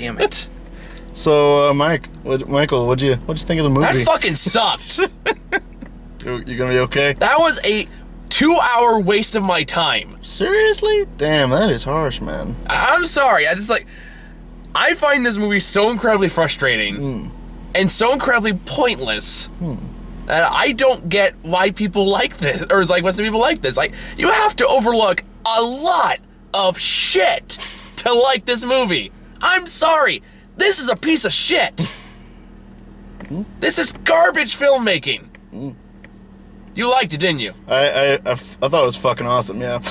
Damn it. So, Michael, what'd you think of the movie? That fucking sucked. You gonna be okay? That was a 2-hour waste of my time. Seriously? Damn, that is harsh, man. I'm sorry. I find this movie so incredibly frustrating and so incredibly pointless that I don't get why people like this, or like why some people like this. Like, you have to overlook a lot of shit to like this movie. I'm sorry. This is a piece of shit. This is garbage filmmaking. You liked it, didn't you? I thought it was fucking awesome, yeah.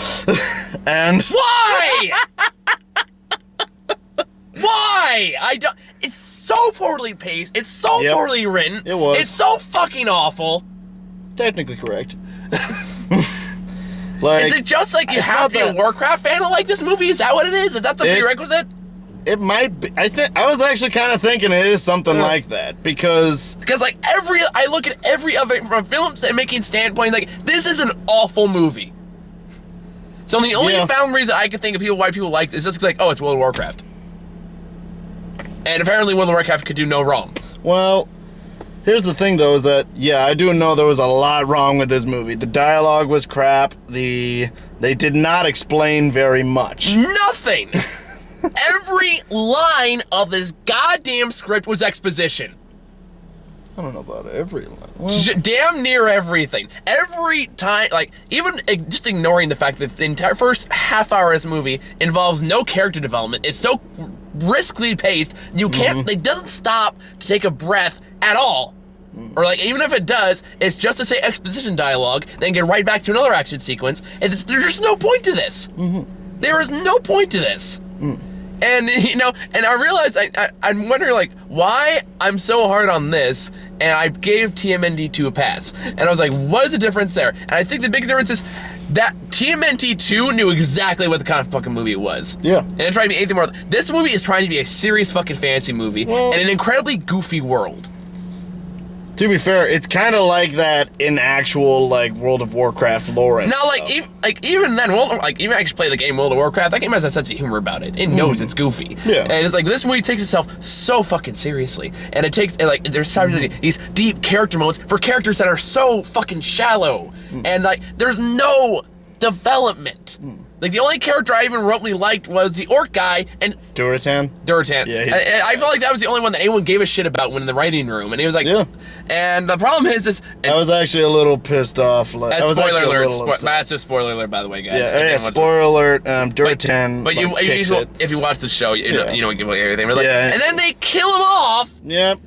And why? Why? I don't. It's so poorly paced. It's so poorly written. It was. It's so fucking awful. Technically correct. Like, is it just like you have to be a Warcraft fan to like this movie? Is that what it is? Is that the prerequisite? It might be. I was actually kind of thinking it is something like that because like I look at every other from a film making standpoint, like this is an awful movie. So the only found reason I can think of why people like it is just like, oh, it's World of Warcraft, and apparently World of Warcraft could do no wrong. Well, here's the thing though, is that I do know there was a lot wrong with this movie. The dialogue was crap. They did not explain very much. Nothing. Every line of this goddamn script was exposition. I don't know about every line. Well, damn near everything. Every time, like, even just ignoring the fact that the entire first half hour of this movie involves no character development. It's so briskly paced, you can't, it doesn't stop to take a breath at all. Or, like, even if it does, it's just to say exposition dialogue, then get right back to another action sequence. And there's just no point to this. There is no point to this. And, and I realized, I'm wondering, like, why I'm so hard on this, and I gave TMNT 2 a pass. And I was like, what is the difference there? And I think the big difference is that TMNT 2 knew exactly what the kind of fucking movie it was. Yeah. And it tried to be anything more. This movie is trying to be a serious fucking fantasy movie in an incredibly goofy world. To be fair, it's kind of like that in actual, like, World of Warcraft lore and now, even then, even I actually play the game World of Warcraft, that game has a sense of humor about it. It knows it's goofy. Yeah. And it's like, this movie takes itself so fucking seriously. And it takes, there's times these deep character moments for characters that are so fucking shallow. And, like, there's no development. Like, the only character I even remotely liked was the orc guy and... Duratan? Yeah. I felt like that was the only one that anyone gave a shit about when in the writing room. And he was like... Yeah. And the problem is... I was actually a little pissed off. Spoiler alert. Massive spoiler alert, by the way, guys. Yeah, spoiler alert. Duratan... But if you watch the show, you don't give away everything. But and then they kill him off! Yep.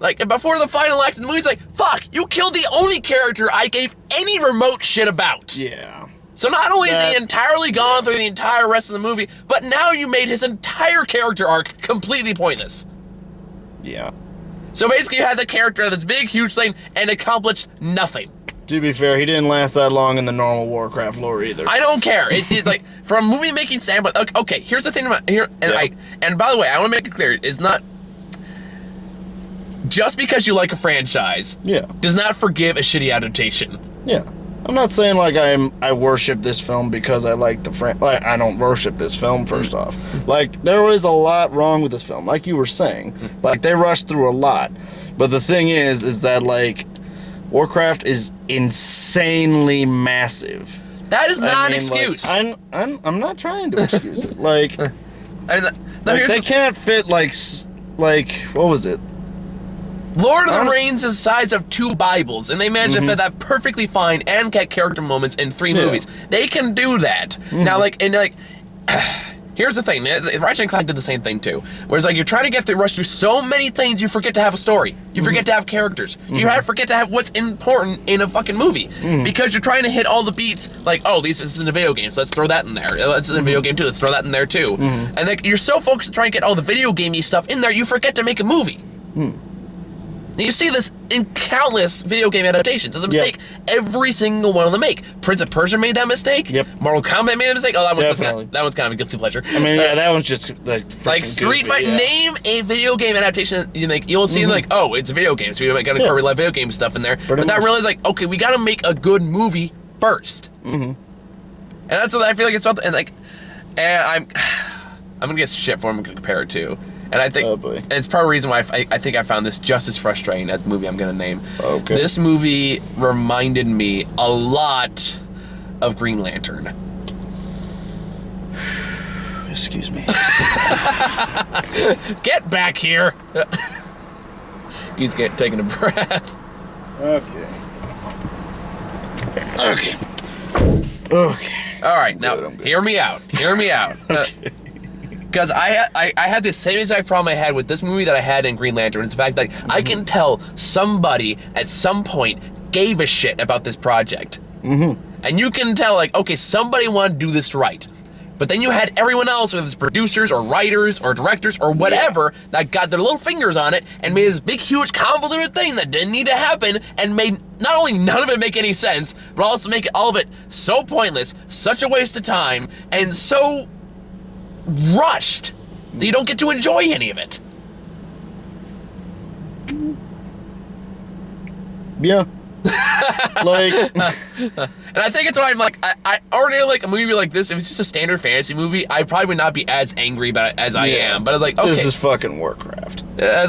Like, before the final act of the movie, he's like, fuck, you killed the only character I gave any remote shit about. Yeah. So not only is he entirely gone through the entire rest of the movie, but now you made his entire character arc completely pointless. Yeah. So basically you had the character of this big, huge thing and accomplished nothing. To be fair, he didn't last that long in the normal Warcraft lore either. I don't care. It's like, from a movie-making standpoint, okay, here's the thing about here, and by the way, I want to make it clear, it's not... Just because you like a franchise does not forgive a shitty adaptation. Yeah. I'm not saying like I worship this film because I like I don't worship this film first off. Like, there was a lot wrong with this film, like you were saying. Like, they rushed through a lot. But the thing is that, like, Warcraft is insanely massive. That is not an excuse. Like, I'm not trying to excuse it. Like, they can't fit like what was it? Lord of the Rings is the size of 2 Bibles, and they managed to fit that perfectly fine and get character moments in 3 movies. They can do that. Now, here's the thing. Ratchet and Clank did the same thing, too. Whereas, like, you're trying to get to rush through so many things, you forget to have a story. You forget to have characters. You forget to have what's important in a fucking movie. Because you're trying to hit all the beats, like, oh, this is in a video game, so let's throw that in there. It's in a video game, too, let's throw that in there, too. And, like, you're so focused on trying to get all the video gamey stuff in there, you forget to make a movie. You see this in countless video game adaptations. It's a mistake every single one of them make. Prince of Persia made that mistake. Mortal Kombat made a mistake. Oh, that one's kind of a guilty pleasure. I mean, that one's just like Street Fighter. Name a video game adaptation you'll see like, oh, it's a video game, so you're gonna cover real life video game stuff in there. But that really is like, okay, we gotta make a good movie first. And that's what I feel like it's something. And I'm gonna get shit for him. I'm gonna compare it to. And I think Oh, boy. and it's part of the reason why I think I found this just as frustrating as the movie I'm going to name. Okay. This movie reminded me a lot of Green Lantern. Excuse me. Get back here! He's taking a breath. Okay. Okay. Okay. All right, now I'm good. hear me out. Hear me out. Because I had the same exact problem I had with this movie that I had in Green Lantern. It's the fact that I can tell somebody at some point gave a shit about this project. And you can tell, like, okay, somebody wanted to do this right. But then you had everyone else, whether it's producers or writers or directors or whatever, that got their little fingers on it and made this big, huge, convoluted thing that didn't need to happen and made not only none of it make any sense, but also make all of it so pointless, such a waste of time, and so rushed that you don't get to enjoy any of it. Yeah. Like, And I think it's why I'm like, I already like a movie like this. If it's just a standard fantasy movie, I probably would not be as angry about it as I am. But it's like, okay, this is fucking Warcraft. I'm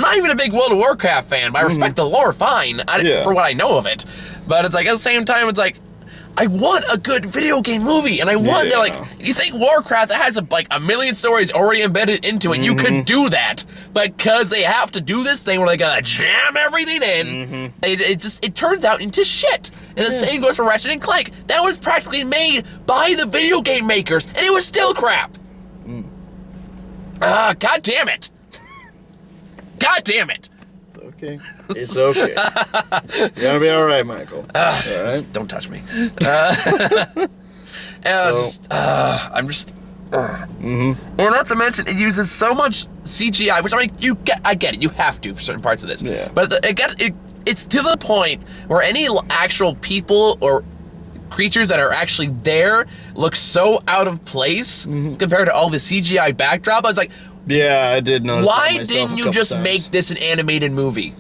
not even a big World of Warcraft fan, but I respect the lore fine for what I know of it. But it's like, at the same time, it's like, I want a good video game movie, and I want that, like, you think Warcraft that has a million stories already embedded into it, you could do that, but because they have to do this thing where they gotta jam everything in, it turns out into shit. And the same goes for Ratchet and Clank. That was practically made by the video game makers, and it was still crap. God damn it. God damn it. Okay. It's okay. You're gonna be all right, Michael. All right? Don't touch me. And not to mention, it uses so much CGI, which I mean, I get it. You have to for certain parts of this. Yeah. But it's to the point where any actual people or creatures that are actually there look so out of place compared to all the CGI backdrop. I was like, yeah, I did notice. why didn't you just make this an animated movie?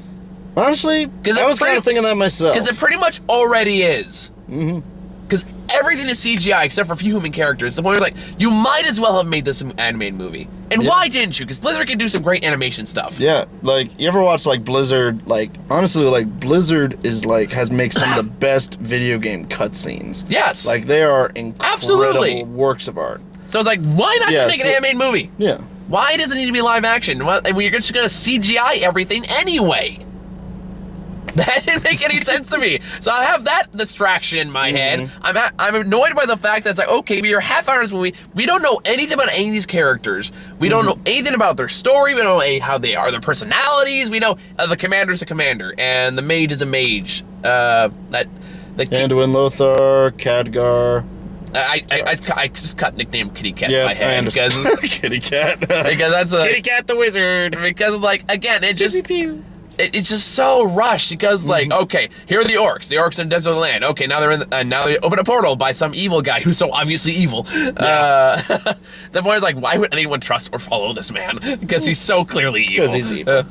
Honestly, I was kind of thinking that myself. Because it pretty much already is. Because everything is CGI except for a few human characters. The point was like, you might as well have made this an animated movie. And why didn't you? Because Blizzard can do some great animation stuff. Yeah, like, you ever watch, like, Blizzard? Like, honestly, like, Blizzard is, like, makes some of the best video game cutscenes. Yes. Like, they are incredible Absolutely. works of art. So it's like, why not just make an animated movie? Yeah. Why does it need to be live action? Well, you're just going to CGI everything anyway. That didn't make any sense to me. So I have that distraction in my head. I'm annoyed by the fact that it's like, okay, we are half hour in this movie. We don't know anything about any of these characters. We don't know anything about their story. We don't know how they are, their personalities. We know the commander's a commander and the mage is a mage. Anduin Lothar, Khadgar. I just cut nickname Kitty Cat in my I head because Kitty Cat. because that's a Kitty Cat the Wizard. because like again it just it's just so rushed because like okay, here are the orcs in Desert Land. Okay, now they're in now they open a portal by some evil guy who's so obviously evil. The point is like, why would anyone trust or follow this man? Because he's so clearly evil. Because he's evil.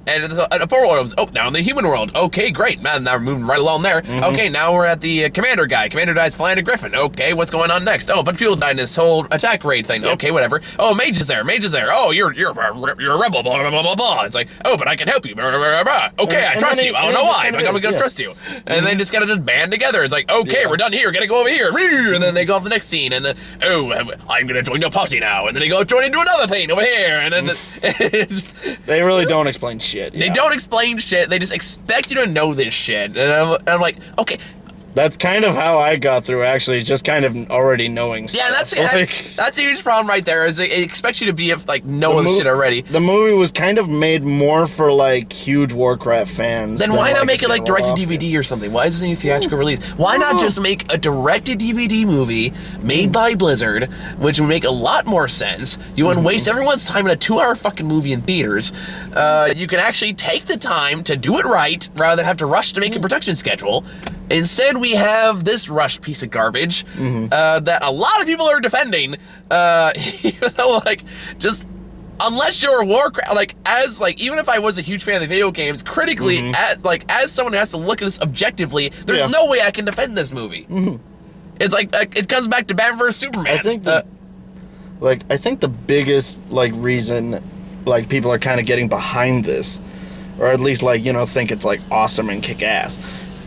And a portal opens. Oh, now in the human world. Okay, great. Man, now we're moving right along there. Okay, now we're at the commander guy. Commander dies flying a griffin. Okay, what's going on next? Oh, a bunch of people died in this whole attack raid thing. Okay, whatever. Oh, mage is there. Oh, you're a rebel. Blah blah blah blah blah. It's like, oh, but I can help you. Blah, blah, blah, blah. Okay, I trust you. I don't know why, but I'm gonna trust you. And then just gotta just band together. It's like, okay, we're done here. Gotta go over here. And then they go off the next scene. And then, oh, I'm gonna join your party now. And then they go join into another thing over here. And then they really don't explain shit. They don't explain shit. They just expect you to know this shit. And I'm like, okay. That's kind of how I got through, actually, just kind of already knowing stuff. Yeah, that's a huge problem right there, is it expects you to be, like, know this shit already. The movie was kind of made more for, like, huge Warcraft fans. Then why not make it, like, direct-to-DVD or something? Why doesn't it need a theatrical release? Why not just make a direct-to-DVD movie made by Blizzard, which would make a lot more sense? You wouldn't waste everyone's time in a 2-hour fucking movie in theaters. You can actually take the time to do it right, rather than have to rush to make a production schedule. Instead, we have this rushed piece of garbage that a lot of people are defending. Even though, like, just unless you're a Warcraft, even if I was a huge fan of the video games, critically, as someone who has to look at this objectively, there's no way I can defend this movie. It's like it comes back to Batman vs Superman. like, I think the biggest, like, reason, like, people are kind of getting behind this, or at least, like, you know, think it's, like, awesome and kick-ass,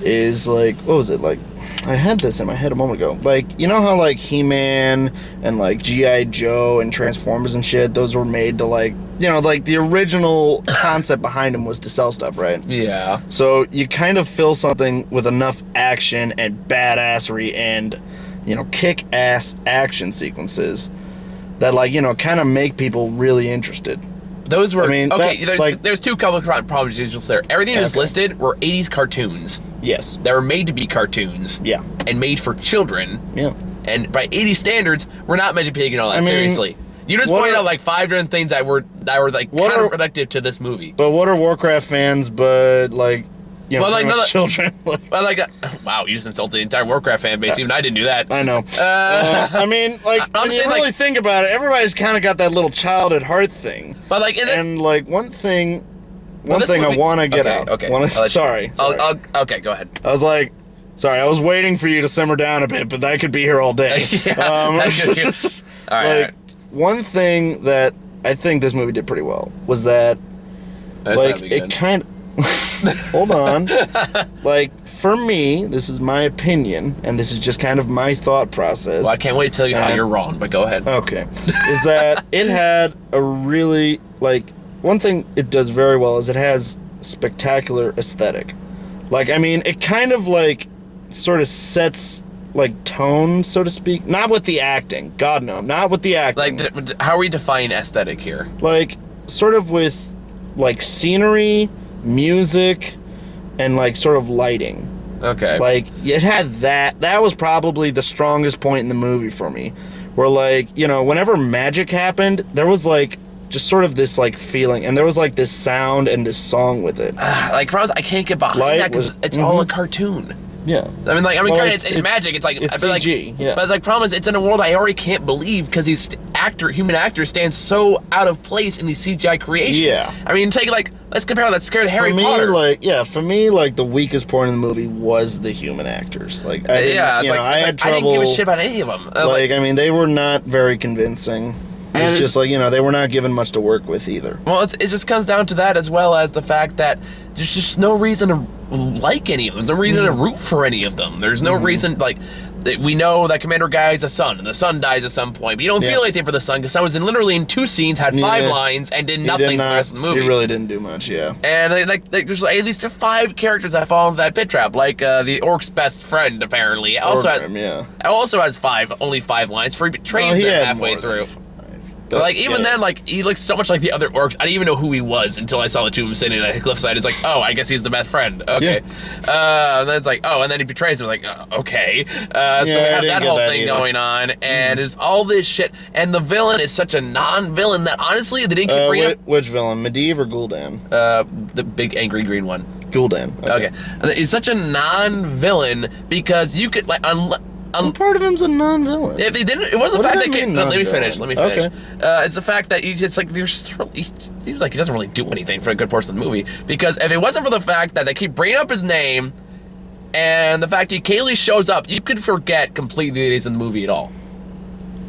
is, like, what was it, like, I had this in my head a moment ago. Like, you know how, like, He-Man and, like, G.I. Joe and Transformers and shit, those were made to, like, you know, like, the original concept behind them was to sell stuff, right? Yeah. So you kind of fill something with enough action and badassery and, you know, kick-ass action sequences that, like, you know, kind of make people really interested. Those were, I mean, okay, that, there's two couple of problems there. Everything that's listed were 80s cartoons. Yes. That were made to be cartoons. Yeah. And made for children. Yeah. And by 80s standards, we're not meant to be taking all that seriously. You just pointed out like 5 different things that were like counterproductive to this movie. But what are Warcraft fans but, like, you know, like children? Well, like, wow, you just insulted the entire Warcraft fan base. Even I didn't do that. I know. I mean, like, when you really think about it, everybody's kind of got that little child at heart thing. But like, and like one thing I want to get out. Okay. Sorry. Okay, go ahead. I was like, sorry, I was waiting for you to simmer down a bit, but I could be here all day. All right. One thing that I think this movie did pretty well was that, like, it kind of... Hold on. Like, for me, this is my opinion, and this is just kind of my thought process. Well, I can't wait to tell you how you're wrong, but go ahead. Okay. Is that it had a really, like, one thing it does very well is it has spectacular aesthetic. Like, I mean, it kind of, like, sort of sets, like, tone, so to speak. Not with the acting. God, no. Not with the acting. Like, how are we defining aesthetic here? Like, sort of with, like, scenery, music, and, like, sort of lighting. Okay. Like, it had that. That was probably the strongest point in the movie for me. Where, like, you know, whenever magic happened, there was, like, just sort of this, like, feeling. And there was, like, this sound and this song with it. Like, I can't get behind that because it's all a cartoon. Yeah. I mean, granted, it's magic. It's like it's CG. Yeah. But like, problem is, it's in a world I already can't believe because these human actors stand so out of place in these CGI creations. Yeah. I mean, let's compare that scared Harry Potter. For me, like, the weakest point in the movie was the human actors. Like, I had trouble. I didn't give a shit about any of them. I mean, they were not very convincing. It's just like, you know, they were not given much to work with either. Well, it just comes down to that, as well as the fact that there's just no reason to like any of them. There's no reason to root for any of them. There's no reason, like, we know that Commander Guy is a son, and the son dies at some point, but you don't feel anything for the son, because the son was literally in 2 scenes, had 5 lines, and did nothing for the rest of the movie. He really didn't do much, yeah. And, like there's at least 5 characters that fall into that pit trap, like, the orc's best friend, apparently. Also has only 5 lines, for he betrays them halfway through. But like, even then, like, he looks so much like the other orcs. I didn't even know who he was until I saw the 2 of them sitting at a cliffside. It's like, oh, I guess he's the best friend. Okay. And then it's like, oh, and then he betrays him. Like, okay. So we have that whole thing going on, and it's all this shit. And the villain is such a non-villain that, honestly, they didn't keep bringing up... Which villain? Medivh or Gul'dan? The big angry green one. Gul'dan. Okay. He's such a non-villain because you could, like... part of him's a non-villain. If he didn't, it wasn't the fact that let me finish. Okay. It's the fact that he just, like, he seems like he doesn't really do anything for a good portion of the movie. Because if it wasn't for the fact that they keep bringing up his name and the fact he occasionally shows up, you could forget completely that he's in the movie at all.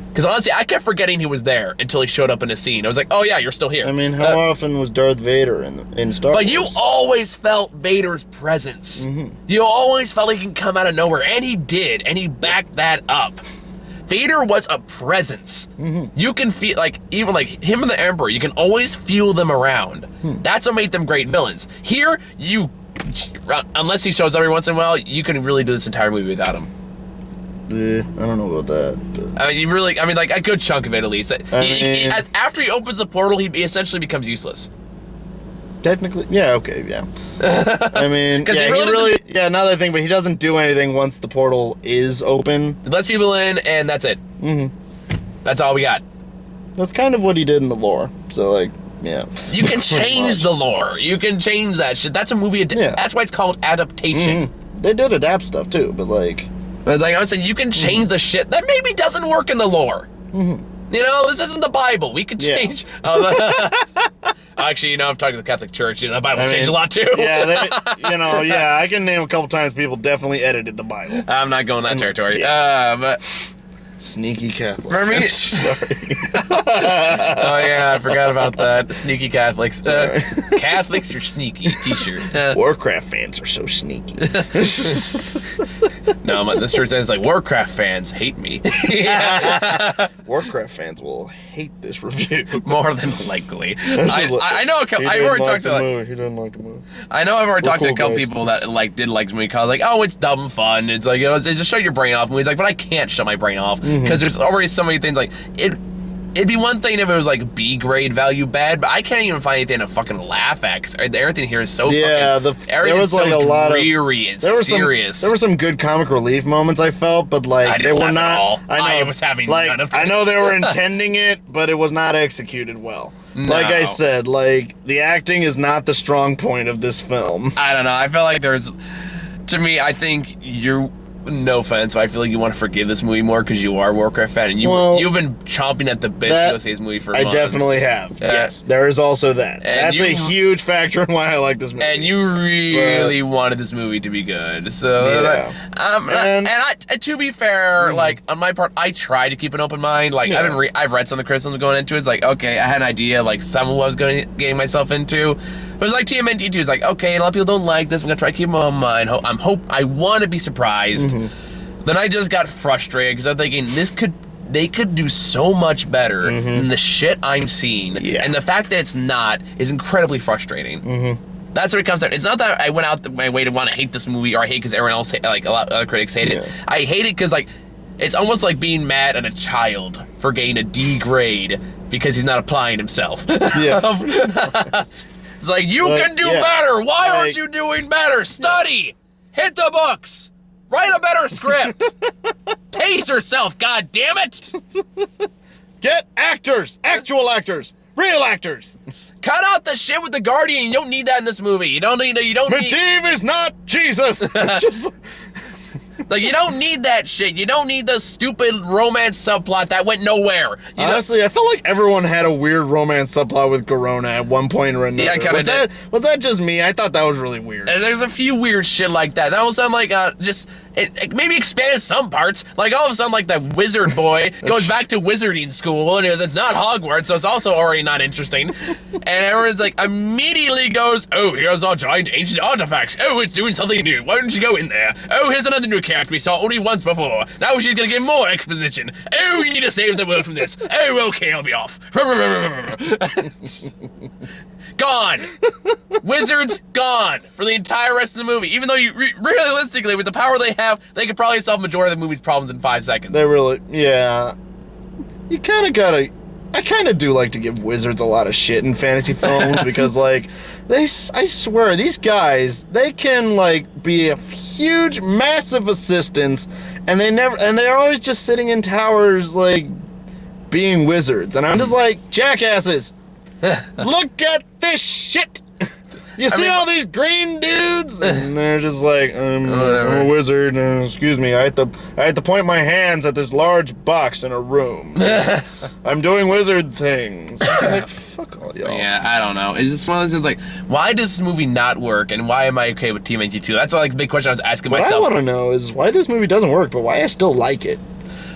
Because honestly, I kept forgetting he was there until he showed up in a scene. I was like, oh yeah, you're still here. I mean, how often was Darth Vader in Star Wars? But you always felt Vader's presence. You always felt he can come out of nowhere, and he did, and he backed that up. Vader was a presence. You can feel, like, even like him and the Emperor, you can always feel them around. That's what made them great villains. Here, unless he shows up every once in a while, you can really do this entire movie without him. Yeah, I don't know about that. But. I mean, like, a good chunk of it, at least. After he opens the portal, he essentially becomes useless. Technically, yeah, okay, yeah. I mean, now that I think, but he doesn't do anything once the portal is open. He lets people in, and that's it. That's all we got. That's kind of what he did in the lore, so, like, yeah. You can change the lore. You can change that shit. That's a movie. That's why it's called adaptation. They did adapt stuff, too, but, like... It's like I was saying, you can change the shit that maybe doesn't work in the lore. You know, this isn't the Bible. We can change. Actually, you know, I've talked to the Catholic Church. You know, the Bible's changed a lot too. I can name a couple times people definitely edited the Bible. I'm not going that territory. Sneaky Catholics. For me, sorry. Oh yeah, I forgot about that. Sneaky Catholics. Catholics, you're sneaky. T-shirt. Warcraft fans are so sneaky. No, the shirt says like Warcraft fans hate me. Warcraft fans will hate this review. More than likely. I know. I've already talked to. He didn't like the movie. I know I've already talked to a couple guys. people that did like the movie. Cause like, oh, it's dumb fun. It's like, it just shut your brain off. And he's like, but I can't shut my brain off because there's already so many things like it. It'd be one thing if it was like B grade value bad, but I can't even find anything to fucking laugh at because everything here is so there was like a lot of dreary and serious. There were some good comic relief moments I felt, but like they were not. At all. I was having like, none of this. I know they were intending it, but it was not executed well. No. Like I said, like the acting is not the strong point of this film. I don't know. I feel like to me, I think you're. No offense, but I feel like you want to forgive this movie more because you are a Warcraft fan, and you've been chomping at the bit to go see this movie for months. I definitely have. Yes, there is also that. That's a huge factor in why I like this movie. And you really wanted this movie to be good, so yeah. To be fair, like on my part, I try to keep an open mind. Like I've read some of the criticisms going into it. It's like okay, I had an idea, like some of what I was getting myself into. But it's like TMNT 2 is like, okay, a lot of people don't like this. I'm gonna try to keep them on mind. I want to be surprised. Then I just got frustrated because I'm thinking they could do so much better than the shit I'm seeing. Yeah. And the fact that it's not is incredibly frustrating. That's what it comes down. It's not that I went out my way to want to hate this movie or I hate because everyone else, like a lot of other critics hate it. I hate it because like it's almost like being mad at a child for getting a D grade because he's not applying himself. Yeah. It's like, you can do better. Why aren't you doing better? Study. Hit the books. Write a better script. Pace yourself, god damn it. Get actors. Actual actors. Real actors. Cut out the shit with the Guardian. You don't need that in this movie. You don't need. Medivh is not Jesus. Like, you don't need that shit. You don't need the stupid romance subplot that went nowhere. Honestly, I felt like everyone had a weird romance subplot with Garona at one point or another. Yeah, was that just me? I thought that was really weird. And there's a few weird shit like that. That will sound like it maybe expand some parts. Like all of a sudden, like that wizard boy goes back to wizarding school, and it's not Hogwarts, so it's also already not interesting. And everyone's like immediately goes, "Oh, here's our giant ancient artifacts. Oh, it's doing something new. Why don't you go in there? Oh, here's another new character we saw only once before. Now she's gonna get more exposition. Oh, we need to save the world from this. Oh, okay, I'll be off." Gone. Wizards gone for the entire rest of the movie. Even though realistically, with the power they have, they could probably solve the majority of the movie's problems in 5 seconds. They really, yeah. You kind of gotta. I kind of do like to give wizards a lot of shit in fantasy films because, like, I swear, these guys, they can like be a huge, massive assistance, and they're always just sitting in towers, like, being wizards, and I'm just like, jackasses. Look at this shit! You see all these green dudes? And they're just like, I'm a wizard, excuse me, I had to point my hands at this large box in a room. I'm doing wizard things. Like, fuck all y'all. Yeah, I don't know. It's just one of those things like, why does this movie not work, and why am I okay with TMNT 2? That's like the big question I was asking myself. What I want to know is why this movie doesn't work, but why I still like it.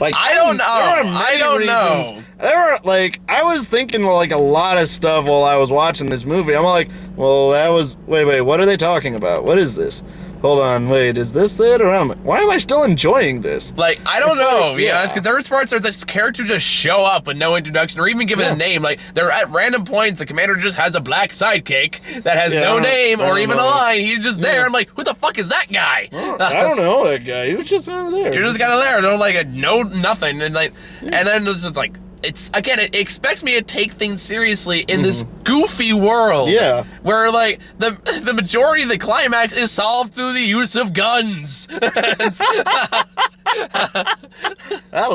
Like, I don't know. I don't know. There are, like, I was thinking, like, a lot of stuff while I was watching this movie. I'm like, well, that was, wait, what are they talking about? What is this? Hold on, wait, is this it? Or why am I still enjoying this? Like, I don't know, because there are parts where this character just show up with no introduction or even given a name. Like, they're at random points, the commander just has a black sidekick that has no name or even a line. He's just there. I'm like, who the fuck is that guy? I don't know that guy. He was just kind of there. You're just kind of there. Don't like know nothing. And like, and then it's just like, it's, again, it expects me to take things seriously in this goofy world. Yeah. Where, like, the majority of the climax is solved through the use of guns. That'll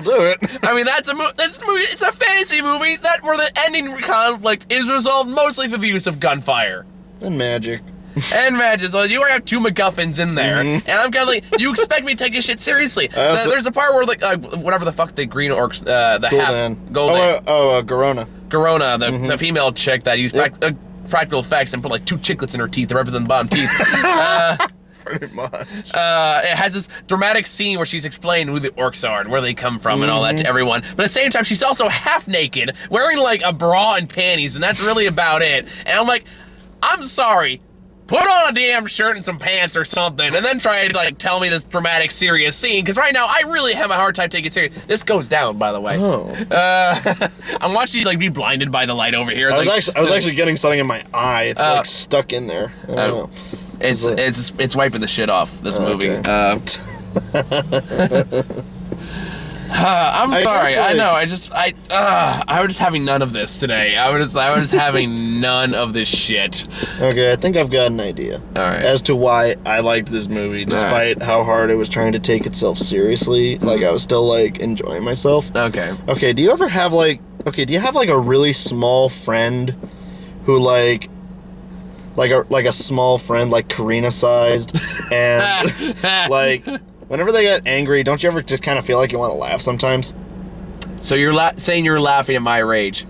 do it. I mean, this movie, it's a fantasy movie where the ending conflict is resolved mostly through the use of gunfire. And magic. And magic. So you already have 2 MacGuffins in there. And I'm kind of like, you expect me to take this shit seriously. There's a part where, like, whatever the fuck the green orcs, the Gul'dan. Garona. Garona, the female chick that used practical effects and put, like, 2 chiclets in her teeth to represent the bottom teeth. Pretty much. It has this dramatic scene where she's explaining who the orcs are and where they come from and all that to everyone. But at the same time, she's also half naked, wearing like a bra and panties, and that's really about it. And I'm like, I'm sorry. Put on a damn shirt and some pants or something, and then try to like tell me this dramatic, serious scene. Because right now, I really have a hard time taking it serious. This goes down, by the way. Oh. I'm watching you like be blinded by the light over here. I was actually getting something in my eye. It's like stuck in there. I don't know. It's wiping the shit off this movie. Okay. I'm sorry. I know. I was just having none of this today. I was just having none of this shit. Okay, I think I've got an idea. All right. As to why I liked this movie, despite how hard it was trying to take itself seriously. Like, I was still, like, enjoying myself. Okay. Okay, do you ever have, like... Okay, do you have, like, a really small friend who, like a small friend, like Karina-sized, and, like... Whenever they get angry, don't you ever just kind of feel like you want to laugh sometimes? So you're saying you're laughing at my rage?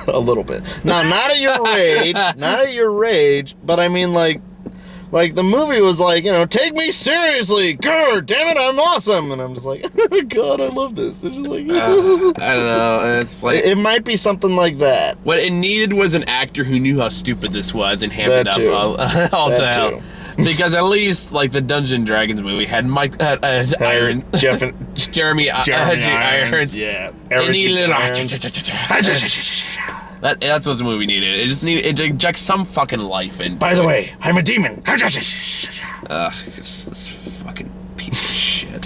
A little bit. No, not at your rage. Not at your rage. But I mean, like the movie was like, you know, take me seriously. Grr, damn it, I'm awesome. And I'm just like, God, I love this. It's just like, I don't know. It's like it might be something like that. What it needed was an actor who knew how stupid this was and hammed it up all to hell. Because at least, like, the Dungeons and Dragons movie had Jeremy Irons. Yeah. That's what the movie needed. It just needed to inject some fucking life in. By the way, I'm a demon. This fucking piece of shit.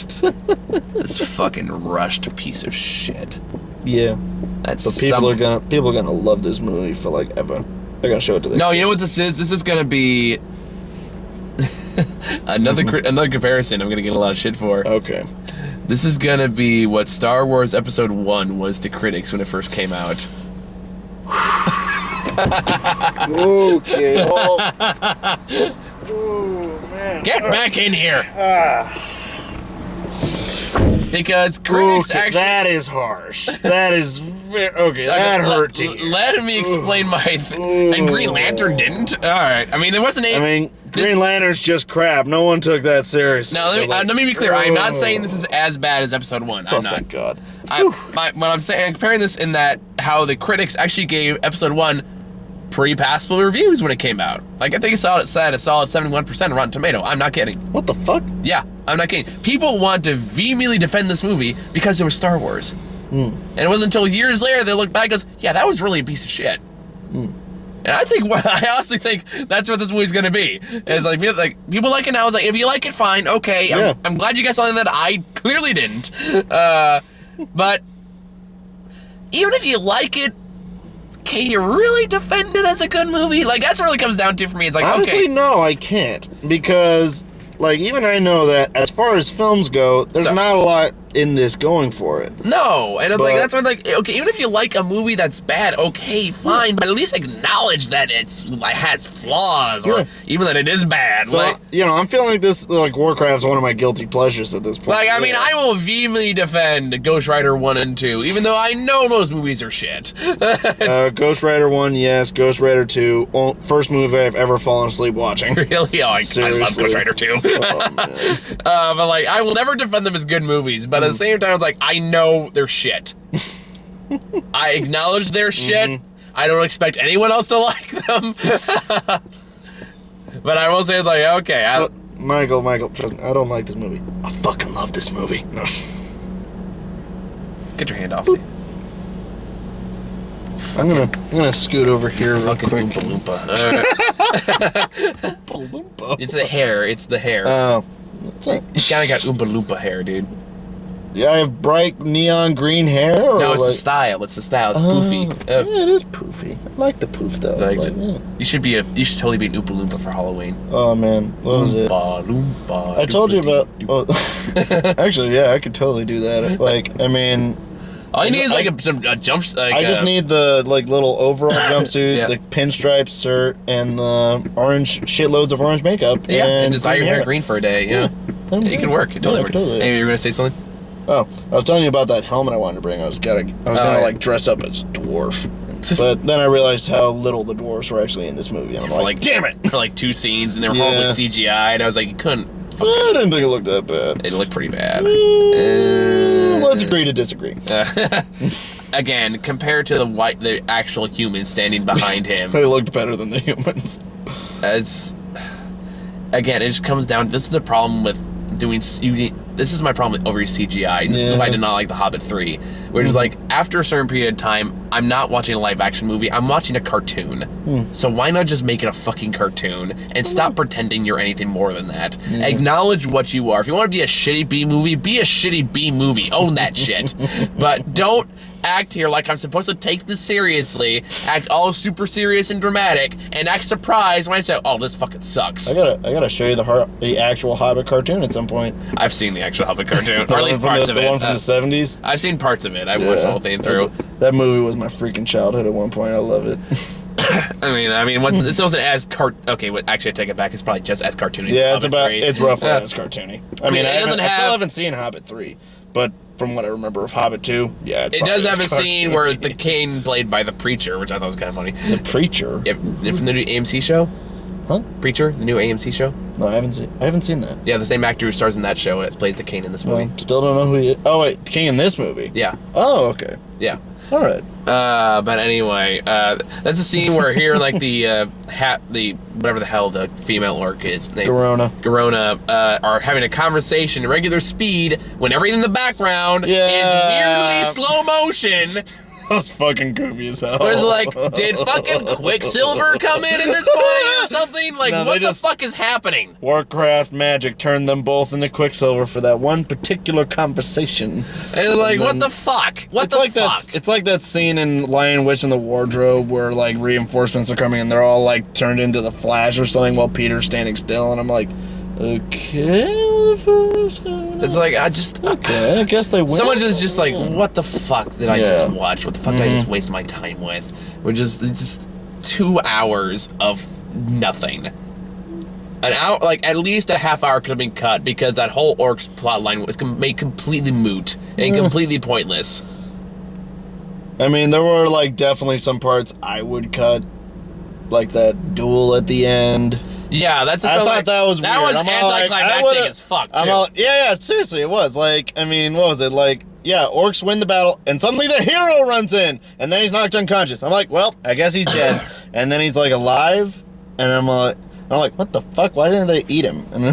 This fucking rushed piece of shit. Yeah. That's so people are gonna love this movie for like ever. They're gonna show it to their kids. You know what this is? This is gonna be another comparison I'm gonna get a lot of shit for. Okay. This is gonna be what Star Wars Episode 1 was to critics when it first came out. Okay. Oh, man. Get back in here. Because critics actually... That is harsh. That is... Okay, that hurt to hear. Let me explain my... And Green Lantern didn't? Alright. I mean, there wasn't Green Lantern's just crap. No one took that seriously. Now, let me be clear. I'm not saying this is as bad as Episode 1. I'm not. Thank God. What I'm saying, I'm comparing this in that how the critics actually gave Episode 1 pretty passable reviews when it came out. Like, I think it said a solid 71% Rotten Tomato. I'm not kidding. What the fuck? Yeah, I'm not kidding. People want to vehemently defend this movie because it was Star Wars. And it wasn't until years later they look back and goes, yeah, that was really a piece of shit. And I honestly think that's what this movie's gonna be. It's like people like it now. It's like, if you like it, fine, okay. Yeah. I'm glad you guys saw something that I clearly didn't. But even if you like it, can you really defend it as a good movie? Like, that's what it really comes down to for me. It's like, honestly, okay. no, I can't. Because, like, even I know that as far as films go, there's not a lot in this going for it. No, and it's like, that's when, like, okay, even if you like a movie that's bad, okay, fine, but at least acknowledge that it's, like, has flaws, or even that it is bad. So, like, you know, I'm feeling like this, like, Warcraft's one of my guilty pleasures at this point. Like, I mean, I will vehemently defend Ghost Rider 1 and 2, even though I know those movies are shit. Ghost Rider 1, yes. Ghost Rider 2, first movie I've ever fallen asleep watching. Really? Oh, I love Ghost Rider 2. Oh, man. But, like, I will never defend them as good movies, but at the same time, it's like, I know they're shit. I acknowledge their shit. I don't expect anyone else to like them. But I will say, like, okay. Michael, trust me, I don't like this movie. I fucking love this movie. No. Get your hand off me. I'm gonna scoot over here real Fucking quick. Oompa Loompa. It's the hair. It's the hair. You kinda got Oompa Loompa hair, dude. Yeah, I have bright neon green hair? No, it's the style. It's the style. It's poofy. Yeah, it is poofy. I like the poof, though. You should totally be an Oompa Loompa for Halloween. Oh, man. What was it? Oompa Loompa. I told you about... Oh, actually, yeah, I could totally do that. Like, I mean... All you need is, like, a jump... Like, I just need the, like, little overall jumpsuit, the pinstripe shirt, and the shitloads of orange makeup. Yeah, and just dye your hair green for a day, yeah. It can work. It totally works. Hey, you were going to say something? Oh, I was telling you about that helmet I wanted to bring. I was gonna like dress up as a dwarf and But then I realized how little the dwarves were actually in this movie, and I'm like, damn it! For like 2 scenes, and they were horribly CGI, and I was like, you couldn't. I didn't think it looked that bad. It looked pretty bad. Let's agree to disagree. Again, compared to the actual humans standing behind him, They looked better than the humans. Again, it just comes down. This is the problem with this is my problem with over CGI. And this is why I did not like The Hobbit 3. Which is like, after a certain period of time, I'm not watching a live action movie, I'm watching a cartoon. So why not just make it a fucking cartoon and stop pretending you're anything more than that? Acknowledge what you are. If you want to be a shitty B movie, be a shitty B movie. Own that shit. But don't act here like I'm supposed to take this seriously, act all super serious and dramatic, and act surprised when I say, oh, this fucking sucks. I gotta show you the actual Hobbit cartoon at some point. I've seen the actual Hobbit cartoon, or at least parts of it. The one from the 70s? I've seen parts of it. I watched the whole thing through. That movie was my freaking childhood at one point. I love it. I mean, this wasn't as okay, actually, I take it back. It's probably just as cartoony. Yeah, as Hobbit 3. it's roughly as cartoony. I mean, I still have. haven't seen Hobbit 3, but from what I remember of Hobbit 2, yeah, it does have a scene where the Kane played by the Preacher, which I thought was kind of funny. The Preacher? Yeah, from the new AMC show. Huh? Preacher, the new AMC show. No, I haven't seen that. Yeah, the same actor who stars in that show plays the Kane in this movie. Still don't know who he is. Oh wait, the King in this movie. Yeah. Oh, okay. Yeah. All right. But anyway, that's a scene where here, like the whatever the hell the female orc is, Garona, are having a conversation at regular speed when everything in the background is weirdly slow motion. That was fucking goofy as hell. It was like, did fucking Quicksilver come in at this point or something? Like, no, what the fuck is happening? Warcraft magic turned them both into Quicksilver for that one particular conversation. And it was like, what the fuck? What the fuck? It's like that scene in Lion, Witch, and the Wardrobe where, like, reinforcements are coming and they're all, like, turned into the Flash or something while Peter's standing still. And I'm like, okay. It's like, okay, I guess they win. Someone is just like, what the fuck did I just watch? What the fuck did I just waste my time with? Which is just 2 hours of nothing. An hour, like, at least a half hour could have been cut because that whole Orcs plotline was made completely moot and completely pointless. I mean, there were, like, definitely some parts I would cut. Like that duel at the end. Yeah, that's. I thought that was weird. That was anticlimactic as fuck, too. Yeah, seriously, it was. Like, I mean, what was it? Like, yeah, orcs win the battle, and suddenly the hero runs in, and then he's knocked unconscious. I'm like, well, I guess he's dead. And then he's, like, alive, and I'm like, what the fuck? Why didn't they eat him? And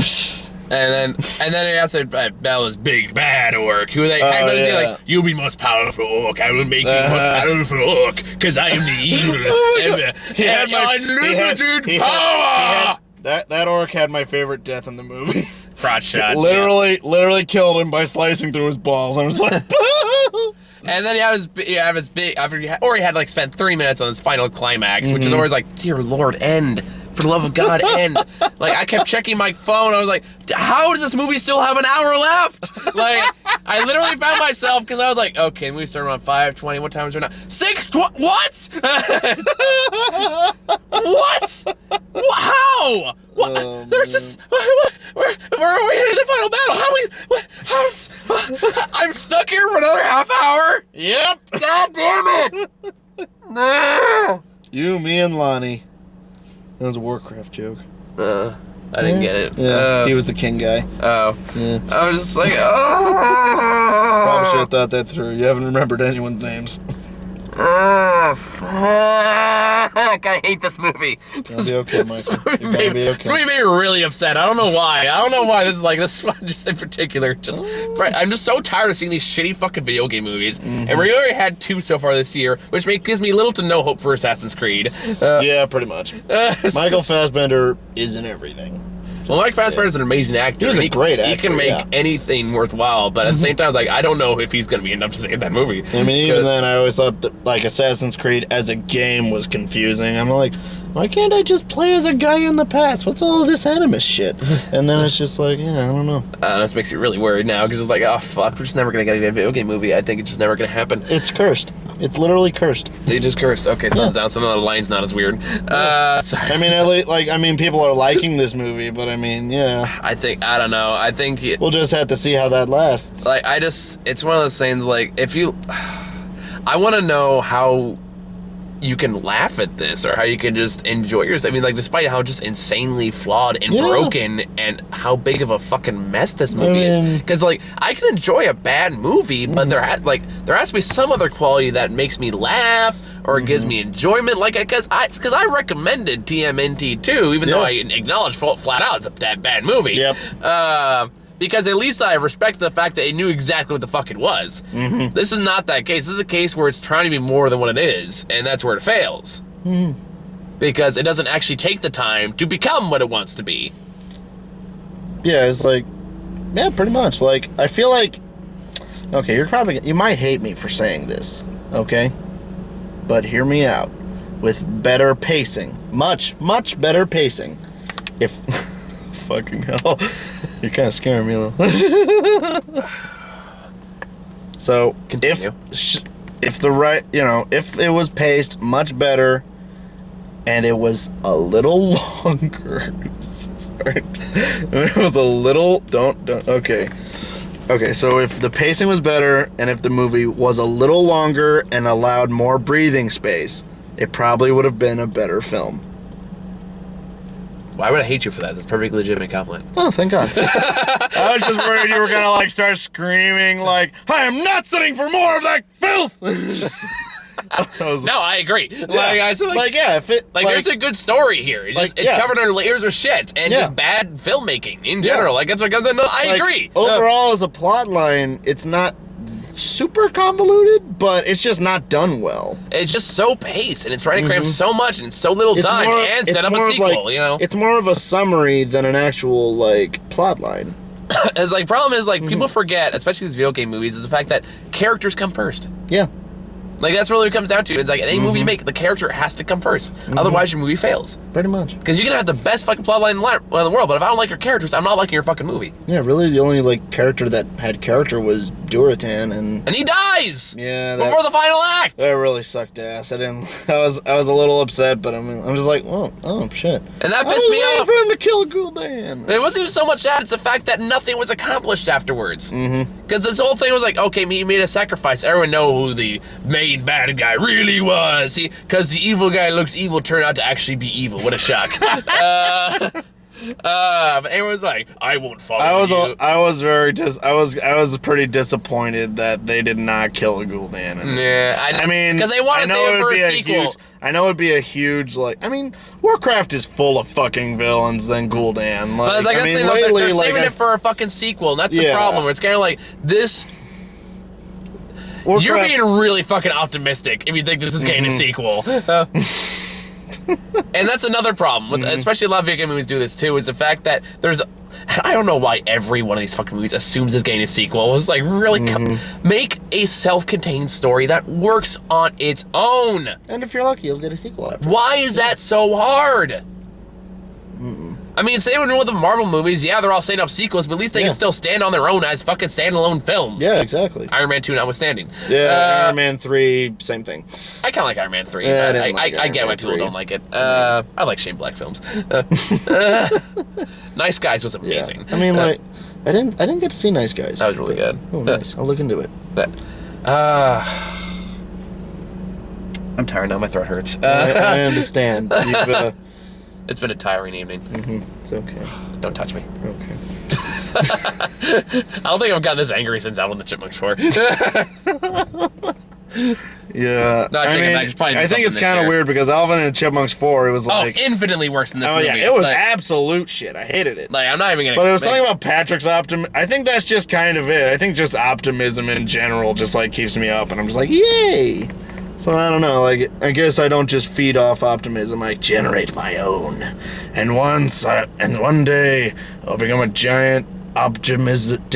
then he has to battle this big bad orc who they be like, you'll be most powerful orc. I will make you most powerful orc because I am the evil and unlimited power. That orc had my favorite death in the movie. Crotch shot. Literally killed him by slicing through his balls. I was like, and then he had like spent 3 minutes on his final climax, which is always like, dear Lord, end. For the love of God, end. Like, I kept checking my phone. I was like, how does this movie still have an hour left? Like, I literally found myself, because I was like, okay, the movie started around 5:20. What time is it now? 6:20? What? What? How? What? There's just... We're hitting the final battle. I'm stuck here for another half hour? Yep. God damn it. No. You, me, and Lonnie. That was a Warcraft joke. I didn't get it. Yeah, he was the king guy. Oh. Yeah. I was just like, Probably should have thought that through. You haven't remembered anyone's names. Oh, fuck. I hate this movie. You'll be okay, Michael. This movie made me really upset. I don't know why. This one just in particular. I'm just so tired of seeing these shitty fucking video game movies. And we already had 2 so far this year, which gives me little to no hope for Assassin's Creed. Yeah, pretty much. Michael Fassbender is in everything. Well, Mike Fassbender's an amazing actor. He's a great actor. He can make anything worthwhile, but at the same time, like, I don't know if he's going to be enough to save that movie. I mean, even then, I always thought that, like, Assassin's Creed as a game was confusing. I'm like, why can't I just play as a guy in the past? What's all of this animus shit? And then it's just like, yeah, I don't know. This makes you really worried now, because it's like, oh, fuck, we're just never going to get a video game movie. I think it's just never going to happen. It's cursed. It's literally cursed. They just cursed. Okay, so down. Some of the line's not as weird. Sorry. I mean, at least, like, people are liking this movie, but I mean, yeah. I don't know. I think we'll just have to see how that lasts. Like, it's one of those things, like, I want to know how you can laugh at this or how you can just enjoy yourself. I mean, like, despite how just insanely flawed and broken and how big of a fucking mess this movie is. Because, like, I can enjoy a bad movie, but there has to be some other quality that makes me laugh or gives me enjoyment. Like, because I recommended TMNT 2, even though I acknowledge flat out it's a bad movie. Yep. Because at least I respect the fact that it knew exactly what the fuck it was. This is not that case. This is a case where it's trying to be more than what it is, and that's where it fails. Because it doesn't actually take the time to become what it wants to be. Yeah, it's like, yeah, pretty much. Like, I feel like, okay, you might hate me for saying this, okay? But hear me out. With better pacing, much better pacing. If, fucking hell. You're kind of scaring me a little. So, continue. if it was paced much better, and it was a little longer. Sorry. It was a little. Okay. Okay, so if the pacing was better, and if the movie was a little longer and allowed more breathing space, it probably would have been a better film. Why would I hate you for that? That's a perfectly legitimate compliment. Oh, thank God. I was just worried you were gonna like start screaming like, I am not sitting for more of that filth! No, I agree. Yeah. If there's a good story here. It's covered under layers of shit and just bad filmmaking in general. Like, that's what comes in. No, I agree. Overall, as a plot line, it's not super convoluted, but it's just not done well. It's just so paced, and it's trying to cram so much in so little time and set up a sequel, It's more of a summary than an actual, like, plot line. It's like, problem is, like, people forget, especially these video game movies, is the fact that characters come first. Yeah. Like, that's really what it comes down to. It's like, any movie you make, the character has to come first. Otherwise, your movie fails. Pretty much. Because you can have the best fucking plotline in the world, but if I don't like your characters, I'm not liking your fucking movie. Yeah, really, the only, like, character that had character was Duratan, and he dies! Yeah, before the final act! That really sucked ass. I was a little upset, but I'm just like, oh, shit. And that pissed me off. for him to kill Gul'dan. It wasn't even so much that, it's the fact that nothing was accomplished afterwards. Because this whole thing was like, okay, he made a sacrifice. Everyone know who the main bad guy really was. Because the evil guy looks evil turned out to actually be evil. What a shock. But everyone's like, I won't follow you. I was pretty disappointed that they did not kill Gul'dan. I mean, because they want to save it for a sequel. I know it'd be a huge, like, I mean, Warcraft is full of fucking villains than Gul'dan. But like, I mean, they're saving it for a fucking sequel, and that's the problem. It's kind of like this. Warcraft. You're being really fucking optimistic if you think this is getting a sequel. And that's another problem, with, especially a lot of video game movies do this too, is the fact that I don't know why every one of these fucking movies assumes it's getting a sequel. It's like, really, make a self-contained story that works on its own. And if you're lucky, you'll get a sequel after. Why is that so hard? I mean, same with the Marvel movies. Yeah, they're all setting up sequels, but at least they can still stand on their own as fucking standalone films. Yeah, exactly. Iron Man 2 notwithstanding. Yeah, Iron Man 3, same thing. I kind of like Iron Man 3. Yeah, I get why people don't like it. I like Shane Black films. Nice Guys was amazing. Yeah. I mean, like, I didn't get to see Nice Guys. That was really good. Oh, nice. I'll look into it. I'm tired now. My throat hurts. I understand. It's been a tiring evening. It's okay. Don't touch me. Okay. I don't think I've gotten this angry since Out on the Chipmunks 4. Yeah. No, I think it's kind of weird because Alvin and the Chipmunks 4, it was like... infinitely worse than this movie. Yeah, it was absolute shit. I hated it. Like, I'm not even gonna... But it was something about Patrick's optimism. I think that's just kind of it. I think just optimism in general just, like, keeps me up, and I'm just like, yay! So I don't know, like, I guess I don't just feed off optimism, I generate my own. And one day, I'll become a giant optimistic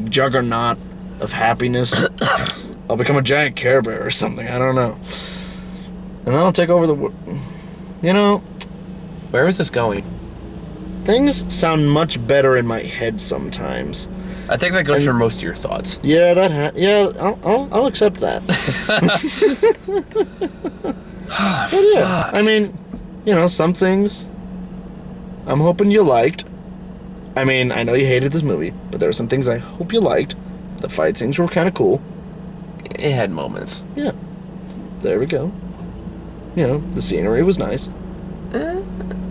juggernaut of happiness. I'll become a giant Care Bear or something, I don't know. And then I'll take over the world. Where is this going? Things sound much better in my head sometimes. I think that goes for most of your thoughts. Yeah, I'll accept that. But yeah, I mean, some things I'm hoping you liked. I mean, I know you hated this movie, but there are some things I hope you liked. The fight scenes were kind of cool. It had moments. Yeah. There we go. the scenery was nice.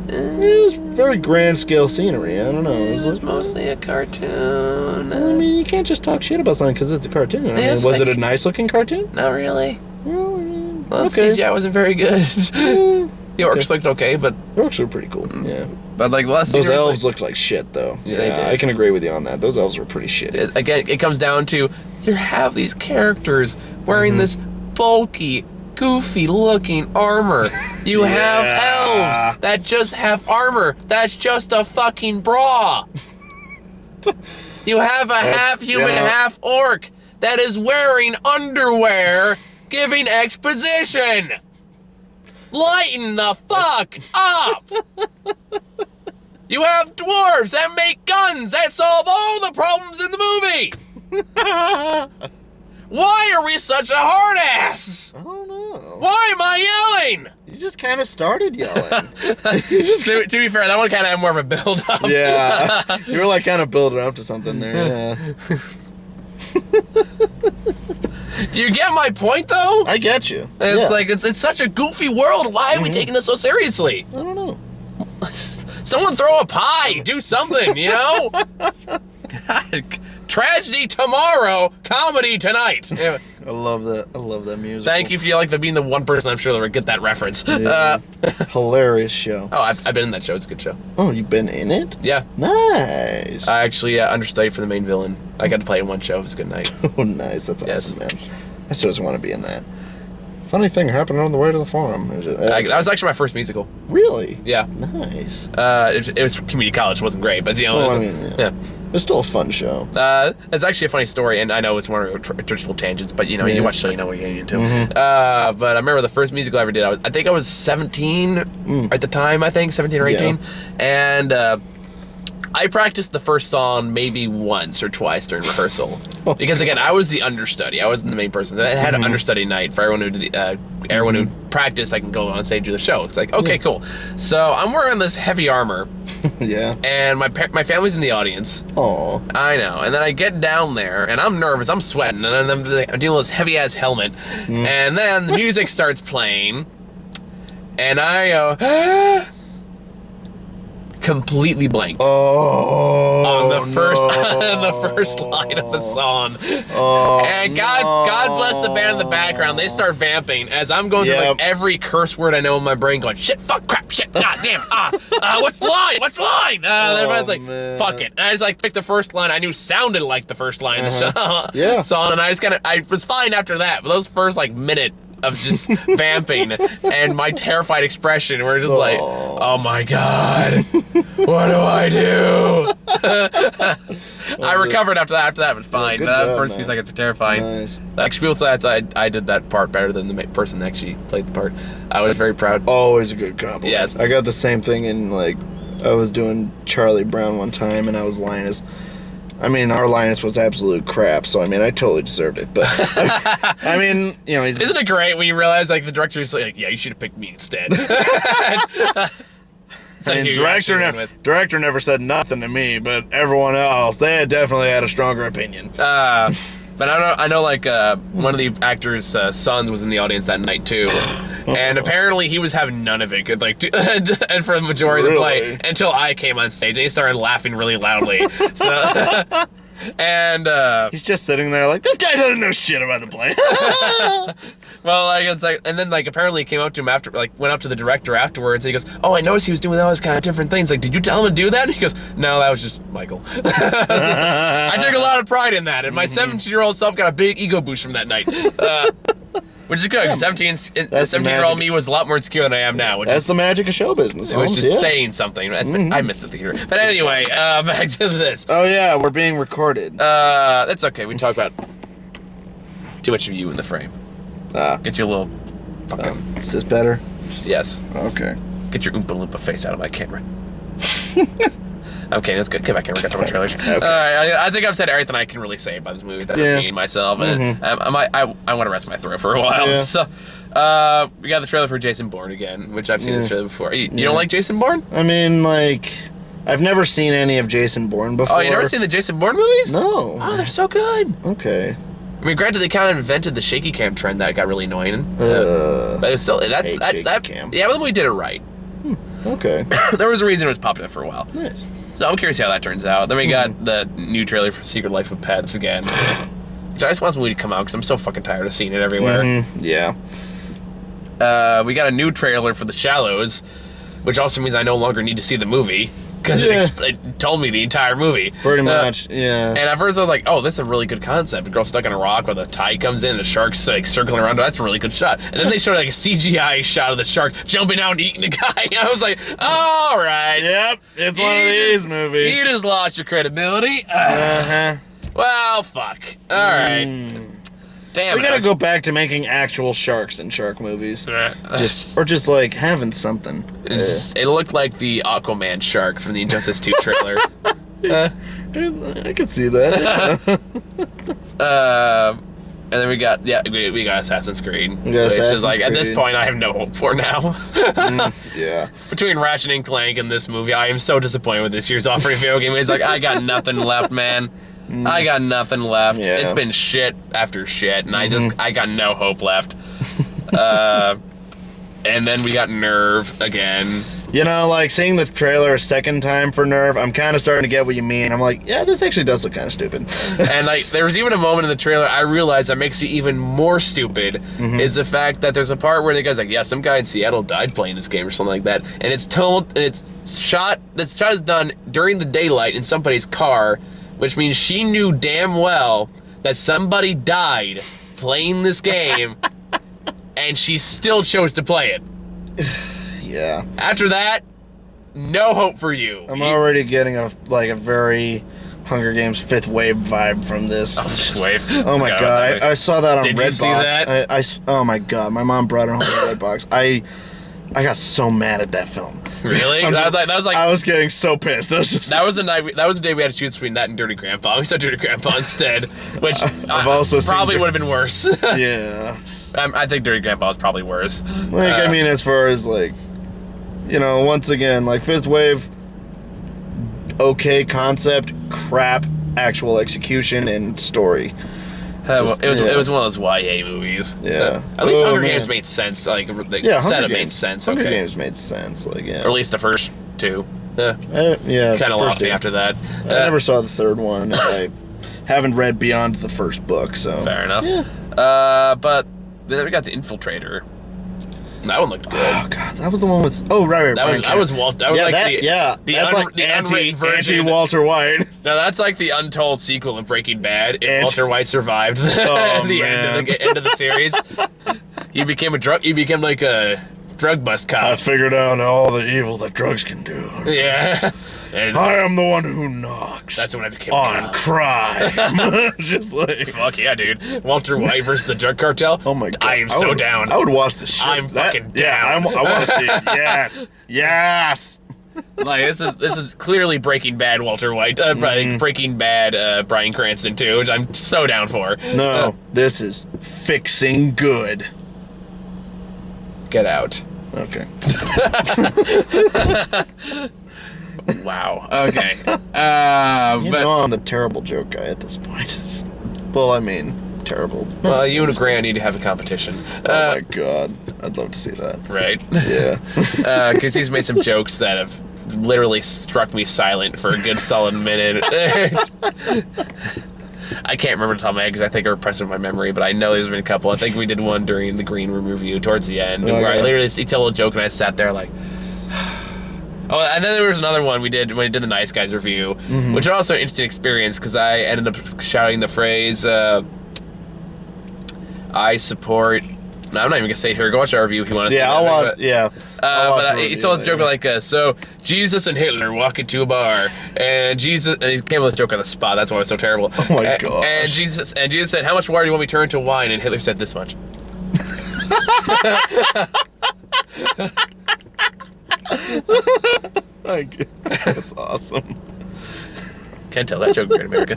It was very grand scale scenery. I don't know. It was mostly a cartoon. I mean, you can't just talk shit about something because it's a cartoon. I mean, was it a nice looking cartoon? Not really. Well, I mean, the CGI wasn't very good. The orcs looked okay, but the orcs were pretty cool. Yeah. But like those elves looked like shit, though. Yeah, they did. I can agree with you on that. Those elves were pretty shitty. Again, it comes down to you have these characters wearing this bulky, goofy-looking armor. You have elves that just have armor. That's just a fucking bra. You have a half-human, half-orc that is wearing underwear, giving exposition. Lighten the fuck up! You have dwarves that make guns that solve all the problems in the movie! Why are we such a hard ass? I don't know. Why am I yelling? You just kind of started yelling. To be fair, that one kind of had more of a build-up. Yeah. You were like kind of building up to something there. Yeah. Do you get my point, though? I get you. It's like, it's such a goofy world. Why are we taking this so seriously? I don't know. Someone throw a pie. Do something, you know? God, tragedy tomorrow, comedy tonight. Yeah. I love that. I love that music. Thank you for being the one person I'm sure that would get that reference. Yeah. Hilarious show. Oh, I've been in that show. It's a good show. Oh, you've been in it? Yeah. Nice. I actually understudied for the main villain. I got to play in one show. It was a good night. Oh, nice. That's awesome, man. I still just want to be in that. Funny thing happened on the way to the farm. That was actually my first musical. Really? Yeah. Nice. It was from community college. It wasn't great, but yeah. It's still a fun show. It's actually a funny story, and I know it's one of traditional tangents, but you watch the show, you know what you're getting into. But I remember the first musical I ever did. I think I was 17 at the time. I think 17 or 18, and I practiced the first song maybe once or twice during rehearsal. Because again, I was the understudy. I wasn't the main person. I had an understudy night for everyone who practiced. I can go on stage and do the show. It's like, okay, cool. So I'm wearing this heavy armor. Yeah. And my family's in the audience. Oh. I know. And then I get down there, and I'm nervous. I'm sweating, and then I'm doing this heavy ass helmet, and then the music starts playing, and I go. Completely blanked on the first line of the song. And God bless the band in the background. They start vamping as I'm going through like every curse word I know in my brain, going shit, fuck, crap, shit, god damn, what's the line? What's the line? Everybody's like, fuck it. And I just like picked the first line I knew sounded like the first line of the song, and I was fine after that. But those first like minute of just vamping and my terrified expression were just like, oh my god, what do I do? I recovered after that. It was fine. The first few seconds were terrifying. Nice. Actually, I did that part better than the person that actually played the part. I was very proud. Always a good compliment. Yes. I got the same thing in I was doing Charlie Brown one time, and I was Linus. I mean, our Linus was absolute crap, so I mean, I totally deserved it. But I mean, isn't it great when you realize like the director is like, yeah, you should have picked me instead. I mean, director never said nothing to me, but everyone else, they definitely had a stronger opinion. But I know like one of the actors' sons was in the audience that night too, and apparently he was having none of it. And for the majority of the play until I came on stage and he started laughing really loudly. So. And he's just sitting there like, this guy doesn't know shit about the play. Well, it's like, and then like apparently he came up to him after, like went up to the director afterwards, and he goes, oh, I noticed he was doing all these kind of different things. Like, did you tell him to do that? And he goes, no, that was just Michael. I took a lot of pride in that, and my 17-year-old self got a big ego boost from that night. Which is good. 17-year-old me was a lot more insecure than I am now. That's the magic of show business. It was just saying something. I missed the theater. But anyway, back to this. Oh yeah, we're being recorded. That's okay. We talk about too much of you in the frame. Get your little fucking... is this better? Yes. Okay. Get your Oompa Loompa face out of my camera. Okay, let's get back here. We got to watch trailers. Okay. I think I've said everything I can really say about this movie. That I'm being myself. And I want to rest my throat for a while. Yeah. So, we got the trailer for Jason Bourne again, which I've seen this trailer before. You don't like Jason Bourne? I mean, like, I've never seen any of Jason Bourne before. Oh, you never seen the Jason Bourne movies? No. Oh, they're so good. Okay. I mean, granted, they kind of invented the shaky cam trend that got really annoying. But it's still cam. Yeah, but we did it right. Okay. There was a reason it was popular for a while. Nice. So I'm curious how that turns out. Then we got the new trailer for Secret Life of Pets again. Which I just want this movie to come out because I'm so fucking tired of seeing it everywhere. Yeah. We got a new trailer for The Shallows, which also means I no longer need to see the movie because it told me the entire movie. Pretty much, yeah. And at first I was like, oh, this is a really good concept. A girl stuck in a rock with a tide comes in and the shark's like circling around. That's a really good shot. And then they showed like a CGI shot of the shark jumping out and eating a guy. And I was like, all right. Yep, it's one of these movies. You just lost your credibility. Well, fuck. All right. Damn. We gotta go back to making actual sharks in shark movies. Just like having something. It looked like the Aquaman shark from the Injustice 2 trailer. I could see that. And then we got Assassin's Creed, which is like at this point I have no hope for now. Yeah. Between Ratchet and Clank and this movie, I am so disappointed with this year's offering video game. It's like I got nothing left, man. I got nothing left. Yeah. It's been shit after shit, and I got no hope left. And then we got Nerve again. You know, like seeing the trailer a second time for Nerve, I'm kind of starting to get what you mean. I'm like, yeah, this actually does look kind of stupid. And like, there was even a moment in the trailer I realized that makes you even more stupid is the fact that there's a part where the guy's like, yeah, some guy in Seattle died playing this game or something like that, and it's told and it's shot. This shot is done during the daylight in somebody's car, which means she knew damn well that somebody died playing this game, and she still chose to play it. Yeah. After that, no hope for you. I'm already getting a very Hunger Games Fifth Wave vibe from this. Fifth Wave. Oh my god, I saw that on Redbox. Did you see that? Oh my god, my mom brought it home to Redbox. I got so mad at that film. Really? I was getting so pissed. That was the day we had to choose between that and Dirty Grandpa. We saw Dirty Grandpa instead, which I've also probably would have been worse. Yeah. I think Dirty Grandpa is probably worse. Like, I mean, as far as like, you know, once again, like Fifth Wave, okay concept, crap actual execution and story. It was one of those YA movies. Yeah. At least Hunger Games made sense. Like the setup made sense. Hunger Games made sense. Like, yeah. Or at least the first two. Yeah. Kind of lost me after that. I never saw the third one. And I haven't read beyond the first book, so. Fair enough. Yeah. But then we got the Infiltrator. That one looked good. Oh god, that was the one with. Oh right. That was Walt. That was the anti-Walter White. No, that's like the untold sequel of Breaking Bad. If Walter White survived the end of the series, you became like a drug bust cop. I figured out all the evil that drugs can do. Yeah. And I am the one who knocks. That's when I became on crime. Just like, fuck yeah, dude. Walter White versus the drug cartel. Oh my god, I am so down. I would watch this shit. I'm fucking down. Yeah, I want to see it. Yes. Like this is clearly Breaking Bad Walter White. Breaking Bad Bryan Cranston too, which I'm so down for. No, this is fixing good. Get out. Okay. Wow. Okay. I'm the terrible joke guy at this point. Well, I mean, terrible. Well, you and Grant need to have a competition. Oh my god, I'd love to see that. Right. Yeah. Because he's made some jokes that have literally struck me silent for a good solid minute. I can't remember the top of my head because I think I repressed it in my memory, but I know there's been a couple. I think we did one during the Green Room review towards the end, where I literally tell a joke and I sat there like. Oh, and then there was another one we did when we did the Nice Guys review, which was also an interesting experience because I ended up shouting the phrase, I support... No, I'm not even going to say it here. Go watch our review if you want to see it. But he told a joke like, so Jesus and Hitler walk into a bar, and he came with a joke on the spot. That's why it was so terrible. Oh my god! And Jesus said, "How much water do you want me to turn into wine?" And Hitler said, "This much." That's awesome. Can't tell that joke in Great America.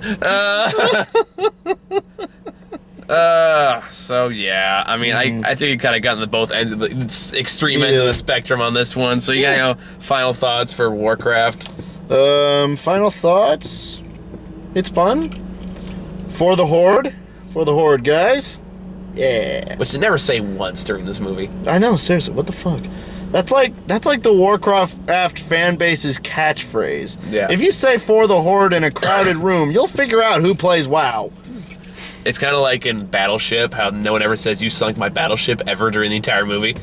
So yeah, I mean, I think you kind of got into both ends of the extreme ends of the spectrum on this one. So you got final thoughts for Warcraft? Final thoughts. It's fun for the Horde. for the Horde, guys. Yeah. Which they never say once during this movie. I know, seriously, what the fuck? That's like the Warcraft fan base's catchphrase. Yeah. If you say for the Horde in a crowded room, you'll figure out who plays WoW. It's kind of like in Battleship, how no one ever says you sunk my battleship ever during the entire movie.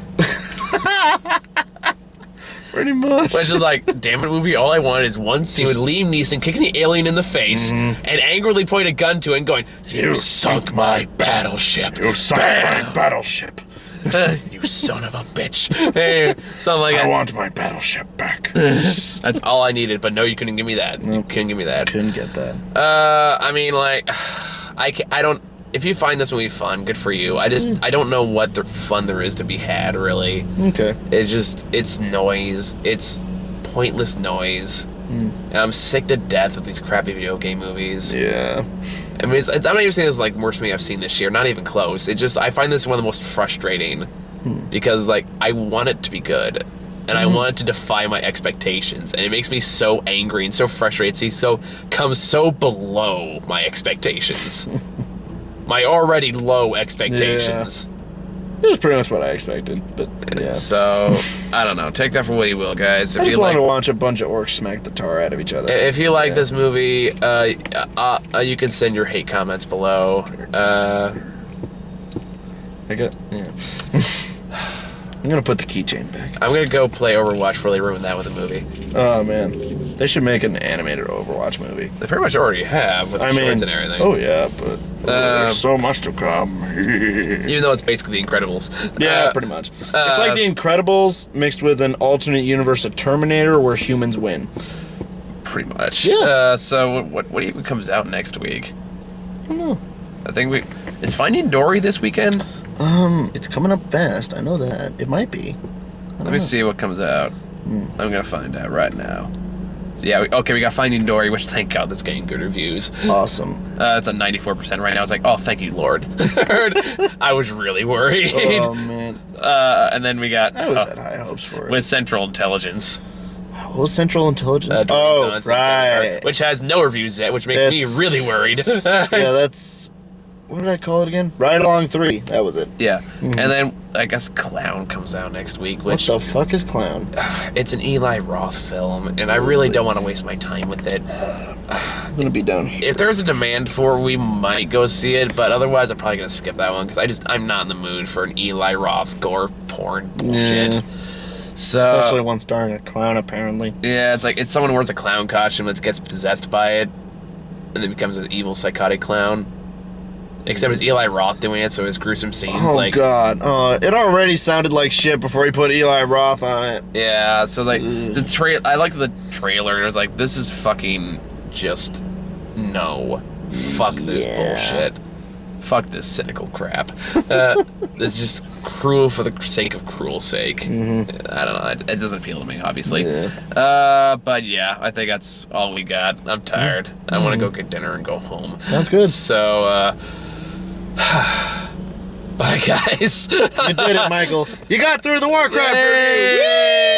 Pretty much. Which is like, damn it, movie, all I want is one scene with Liam Neeson kicking the alien in the face and angrily pointing a gun to it and going, you sunk my battleship. You sunk my battleship. You son of a bitch. Hey, something like that. I want my battleship back. That's all I needed, but no, you couldn't give me that. You couldn't give me that. Couldn't get that. I mean, like, I don't... If you find this movie fun, good for you. I don't know what fun there is to be had, really. Okay. It's noise. It's pointless noise. And I'm sick to death of these crappy video game movies. Yeah. I mean, I'm not even saying it's like worst movie I've seen this year. Not even close. I find this one of the most frustrating because, like, I want it to be good. And I want it to defy my expectations. And it makes me so angry and so frustrated. Comes so below my expectations. My already low expectations. Yeah. It was pretty much what I expected, but yeah. So, I don't know. Take that for what you will, guys. If I just you wanted like, to watch a bunch of orcs smack the tar out of each other. if you like this movie, you can send your hate comments below. Yeah. I'm gonna put the keychain back. I'm gonna go play Overwatch before they ruin that with a movie. Oh man, they should make an animated Overwatch movie. They pretty much already have with the shorts and everything. Oh yeah, but there's so much to come. Even though it's basically The Incredibles. Yeah, pretty much. It's like The Incredibles mixed with an alternate universe of Terminator where humans win. Pretty much. Yeah. So what even comes out next week? I don't know. I think it's Finding Dory this weekend. It's coming up fast. I know that. It might be. Let me see what comes out. I'm gonna find out right now. So yeah, we got Finding Dory, which thank God that's getting good reviews. Awesome. It's at 94% right now. I was like, oh, thank you, Lord. I was really worried. Oh man. And then we got. I always had high hopes for it. With Central Intelligence. What was Central Intelligence? Oh, right. Which has no reviews yet, which makes me really worried. Yeah, that's... What did I call it again? Ride Along 3. That was it. Yeah. And then, I guess Clown comes out next week, which... What the fuck is Clown? It's an Eli Roth film, and I really don't want to waste my time with it. I'm gonna be done here. If there's a demand for it, we might go see it, but otherwise I'm probably gonna skip that one, because I'm not in the mood for an Eli Roth gore porn bullshit. Yeah. So, especially one starring a clown, apparently. Yeah, it's someone who wears a clown costume that gets possessed by it, and then becomes an evil, psychotic clown. Except it's Eli Roth doing it, so it's gruesome scenes. Oh, God. It already sounded like shit before he put Eli Roth on it. Yeah, so, like, I liked the trailer. It was like, this is fucking just... No. Fuck this bullshit. Fuck this cynical crap. It's just cruel for the sake of cruel sake. I don't know. It doesn't appeal to me, obviously. Yeah. But yeah, I think that's all we got. I'm tired. I want to go get dinner and go home. Sounds good. So, bye, guys. You did it, Michael. You got through the Warcraft review. Yay!